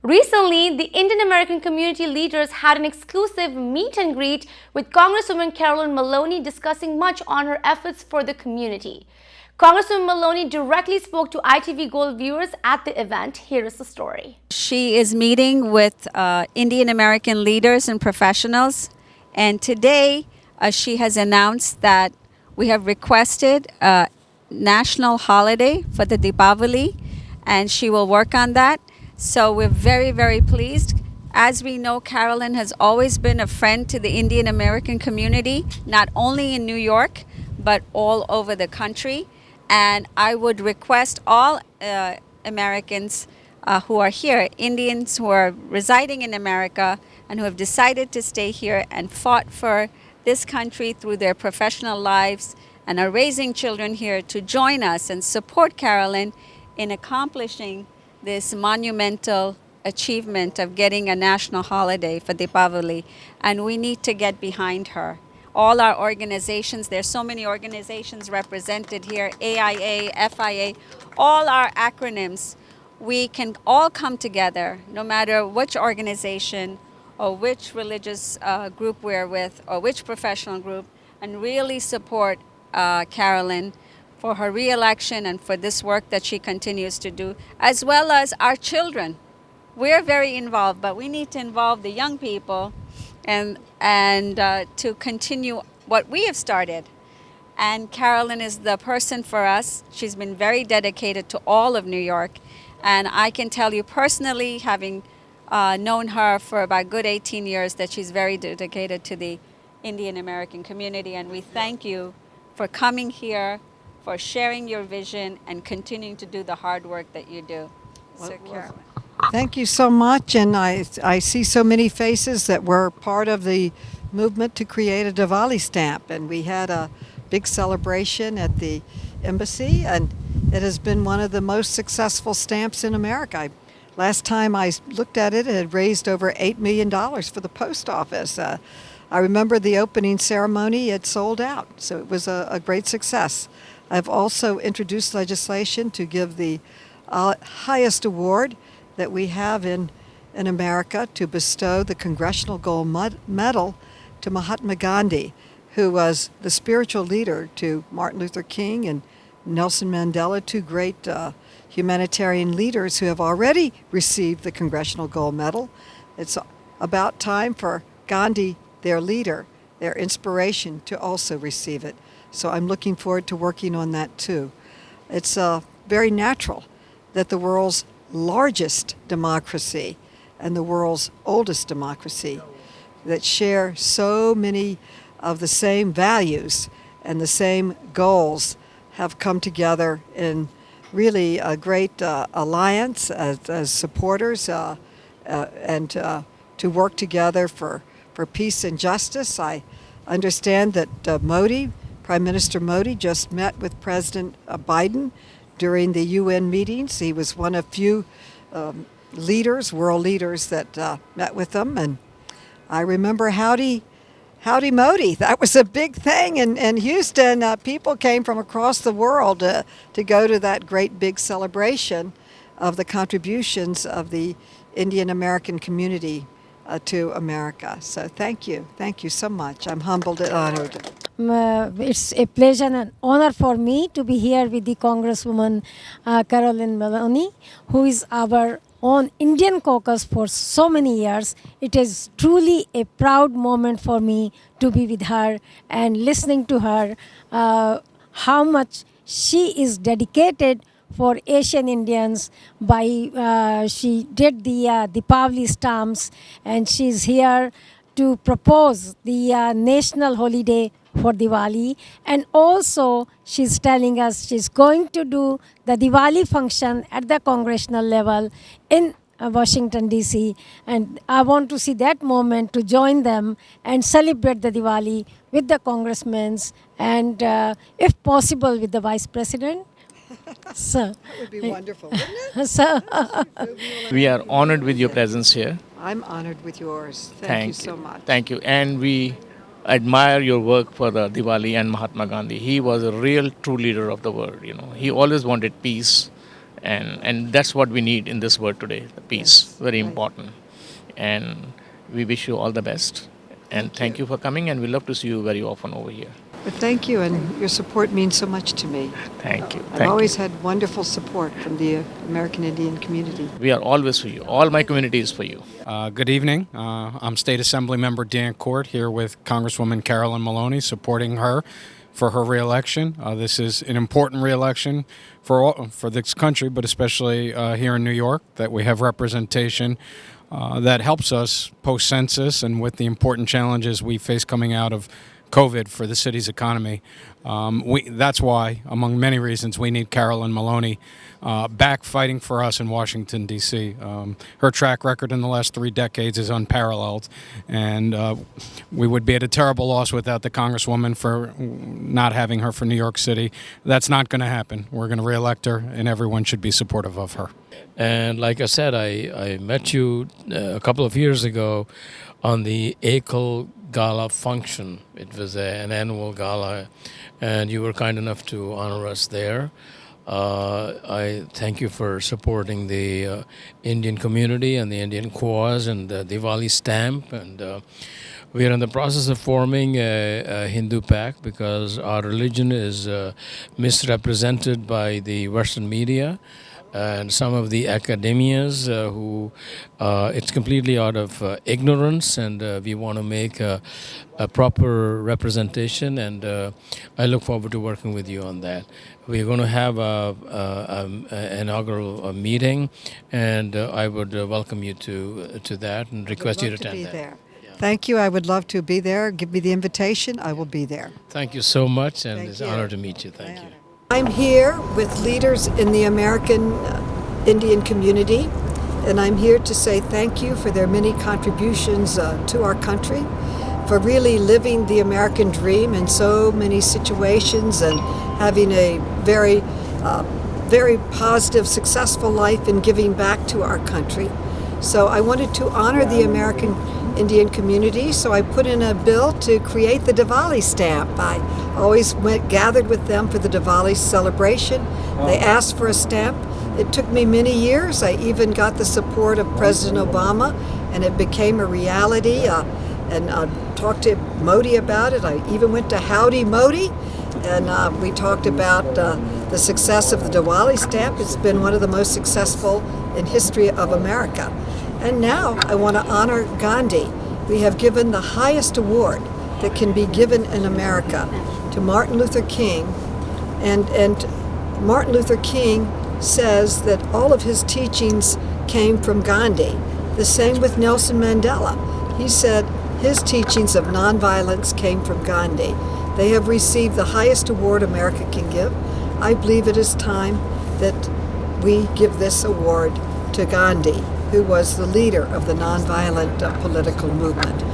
Recently, the Indian American community leaders had an exclusive meet and greet with Congresswoman Carolyn Maloney, discussing much on her efforts for the community. Congresswoman Maloney directly spoke to ITV Gold viewers at the event. Here is the story. She is meeting with Indian American leaders and professionals, and today she has announced that we have requested a national holiday for the Deepavali, and she will work on that. So we're very, very pleased. As we know, Carolyn has always been a friend to the Indian American community, not only in New York, but all over the country. And I would request all Americans who are here, Indians who are residing in America and who have decided to stay here and fought for this country through their professional lives and are raising children here, to join us and support Carolyn in accomplishing this monumental achievement of getting a national holiday for Deepavali. And we need to get behind her. All our organizations, there's so many organizations represented here, AIA, FIA, all our acronyms, we can all come together, no matter which organization or which religious group we're with or which professional group, and really support Carolyn for her re-election and for this work that she continues to do, as well as our children. We're very involved, but we need to involve the young people and to continue what we have started. And Carolyn is the person for us. She's been very dedicated to all of New York. And I can tell you personally, having known her for about a good 18 years, that she's very dedicated to the Indian American community. And we thank you for coming here, for sharing your vision, and continuing to do the hard work that you do. So, Carolyn. Thank you so much, and I see so many faces that were part of the movement to create a Diwali stamp, and we had a big celebration at the embassy, and it has been one of the most successful stamps in America. Last time I looked at it, it had raised over $8 million for the post office. I remember the opening ceremony, it sold out, so it was a great success. I've also introduced legislation to give the highest award that we have in America, to bestow the Congressional Gold Medal to Mahatma Gandhi, who was the spiritual leader to Martin Luther King and Nelson Mandela, two great humanitarian leaders who have already received the Congressional Gold Medal. It's about time for Gandhi, their leader, their inspiration, to also receive it. So I'm looking forward to working on that too. It's very natural that the world's largest democracy and the world's oldest democracy, that share so many of the same values and the same goals, have come together in really a great alliance as supporters and to work together for peace and justice. I understand that Modi, Prime Minister Modi, just met with President Biden during the UN meetings. He was one of few leaders, world leaders, that met with them. And I remember Howdy Modi. That was a big thing in Houston. People came from across the world to go to that great big celebration of the contributions of the Indian American community to America. So thank you so much. I'm humbled and honored. It's a pleasure and honor for me to be here with the Congresswoman Carolyn Maloney, who is our own Indian caucus for so many years. It is truly a proud moment for me to be with her and listening to her, how much she is dedicated for Asian Indians. She did the Deepavali stamps, and she's here to propose the national holiday for Diwali. And also she's telling us she's going to do the Diwali function at the congressional level in Washington DC, and I want to see that moment to join them and celebrate the Diwali with the congressmen and if possible with the vice president. So, that would be wonderful, wouldn't it? We are honored with your presence here. I'm honored with yours. Thank you so much. Thank you. And we admire your work for the Diwali and Mahatma Gandhi. He was a real true leader of the world. He always wanted peace And that's what we need in this world today, the peace, very important. And we wish you all the best. And thank you for coming, and we love to see you very often over here. But thank you, and your support means so much to me. Thank you. I've Thank you. always had wonderful support from the American Indian community. We are always for you. All my community is for you. Good evening. I'm State Assembly Member Dan Court here with Congresswoman Carolyn Maloney, supporting her for her reelection. This is an important reelection for this country, but especially here in New York, that we have representation that helps us post-census and with the important challenges we face coming out of COVID for the city's economy. That's why, among many reasons, we need Carolyn Maloney back fighting for us in Washington, D.C. Her track record in the last 3 decades is unparalleled, and we would be at a terrible loss without the Congresswoman for not having her for New York City. That's not going to happen. We're going to reelect her, and everyone should be supportive of her. And like I said, I met you a couple of years ago on the AHLUWALIA Gala function. It was an annual gala, and you were kind enough to honor us there. I thank you for supporting the Indian community and the Indian cause and the Diwali stamp. And we are in the process of forming a Hindu pact because our religion is misrepresented by the Western media and some of the academias who it's completely out of ignorance, and we want to make a proper representation, and I look forward to working with you on that. We're going to have an inaugural meeting, and I would welcome you to that and request you to attend that. There. Thank you. I would love to be there. Give me the invitation. I will be there. Thank you so much, and Thank it's you. an honor to meet you. Thank you. I'm here with leaders in the American Indian community, and I'm here to say thank you for their many contributions to our country, for really living the American dream in so many situations and having a very positive, successful life in giving back to our country. So I wanted to honor the American Indian community, so I put in a bill to create the Diwali stamp. I always gathered with them for the Diwali celebration. They asked for a stamp. It took me many years. I even got the support of President Obama, and it became a reality. And I talked to Modi about it. I even went to Howdy Modi, and we talked about the success of the Diwali stamp. It's been one of the most successful in history of America. And now I want to honor Gandhi. We have given the highest award that can be given in America to Martin Luther King. And Martin Luther King says that all of his teachings came from Gandhi. The same with Nelson Mandela. He said his teachings of nonviolence came from Gandhi. They have received the highest award America can give. I believe it is time that we give this award to Gandhi, who was the leader of the nonviolent political movement.